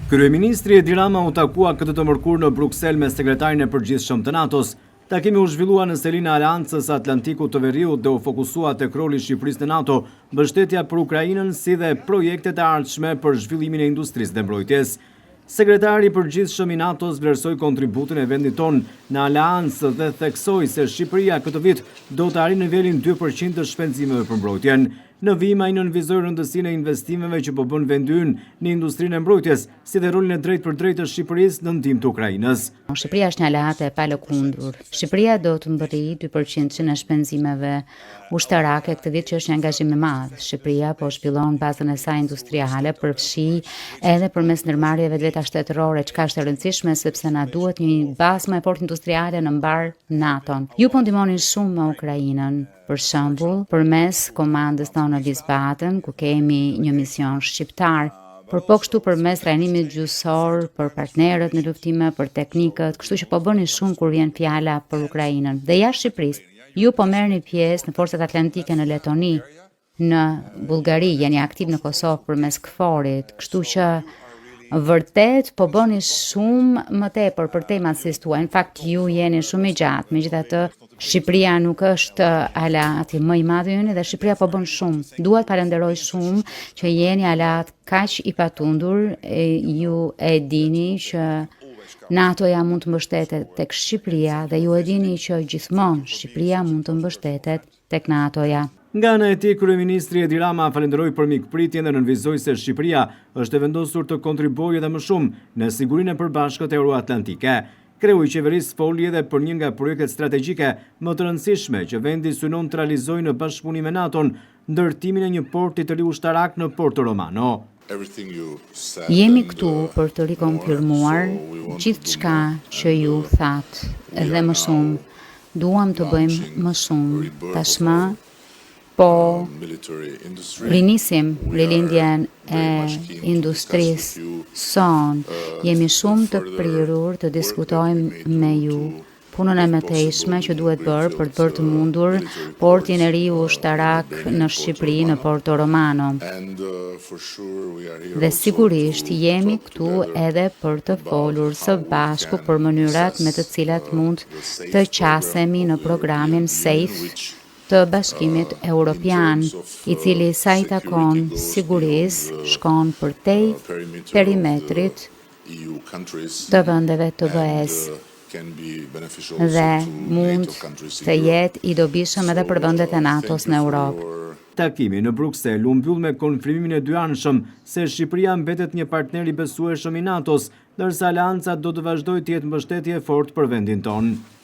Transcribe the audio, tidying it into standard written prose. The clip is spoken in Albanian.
Kryeministri Edi Rama u takua këtë të mërkur në Bruksel me sekretarin e përgjithshëm të NATO-s. Takimi u zhvillua në selinë e Aleancës Atlantikut të Veriut dhe u fokusua tek roli i Shqipërisë në NATO, mbështetja për Ukrainën si dhe projektet e ardhshme për zhvillimin e industrisë dhe mbrojtjes. Sekretari i përgjithshëm i NATO-s vlerësoi kontributin e vendit tonë në Aleancë dhe theksoi se Shqipëria këtë vit do të arrijë nivelin 2% të shpenzimeve për mbrojtjen. Në vim ai nënvizoi rëndësinë e investimeve që po bën vendi ynë në industrinë e mbrojtjes, si dhe rolin e drejtë të Shqipërisë në ndihmë të Ukrainës. Shqipëria është një aleate e palëkundur. Shqipëria do të mbërrijë 2% në shpenzimeve ushtarake këtë vit, që është një angazhim i madh. Shqipëria po zhvillon bazën e saj industriale, përfshi edhe përmes ndërmarrjeve të veta shtetërore, çka është e rëndësishme sepse na duhet një bazë më e fortë industriale në mbar NATO-n. Ju po ndihmoni shumë me Ukrainën. Për shembull, përmes komandës tonë në Wiesbaden, ku kemi një mision shqiptar, por po kështu përmes trajnimit gjyqësor për partnerët në luftime, për teknikët, kështu që po bëni shumë kur vjen fjala për Ukrainën. Dhe jashtë Shqipërisë, ju po merrni pjesë në forcat atlantike në Letoni, në Bullgari, jeni aktiv në Kosovë përmes KFOR-it, kështu që vërtet po bëni shumë më tepër për temat si thua. Në fakt ju jeni shumë i gjatë, megjithatë Shqipëria nuk është aleati më i madh ynë dhe Shqipëria po bën shumë. Dua të falenderoj shumë që jeni aleat kaq i patundur. Ju e dini që NATO-ja mund të mbështetet tek Shqipëria dhe ju e dini që gjithmonë Shqipëria mund të mbështetet tek NATO-ja. Nga ana e tij, kryeministri Edi Rama falenderoi për mikpritjen dhe nënvizoi se Shqipëria është e vendosur të kontribuojë edhe më shumë në sigurinë e përbashkët euroatlantike. Kreu i qeverisë foli edhe për një nga projektet strategjike më të rëndësishme që vendi synon të realizojë në bashkëpunim me NATO-n, ndërtimin e një porti të ri ushtarak në Porto Romano. Jemi këtu për të rikonfirmuar gjithçka që ju thatë edhe më shumë. Duam të bëjmë më shumë. Tashmë po rinisim rilindjen e industrisë son. Jemi shumë të prirur të diskutojmë me ju punën e mëtejshme që duhet bërë për të mundur portin e ri ushtarak në Shqipëri, në Porto Romano. Dhe sigurisht jemi këtu edhe për të folur së bashku për mënyrat me të cilat mund të qasemi në programin SAFE të Bashkimit Evropian, i cili sa i takon sigurisë shkon përtej perimetrit të vendeve të BE-s dhe mund të jetë i dobishëm edhe për vendet e NATO-s në Europë. Takimi në Bruksel u mbyll me konfirmimin e dyanshëm se Shqipëria mbetet një partner i besueshëm i NATO-s, ndërsa Aleanca do të vazhdojë të jetë mbështetje e fortë për vendin tonë.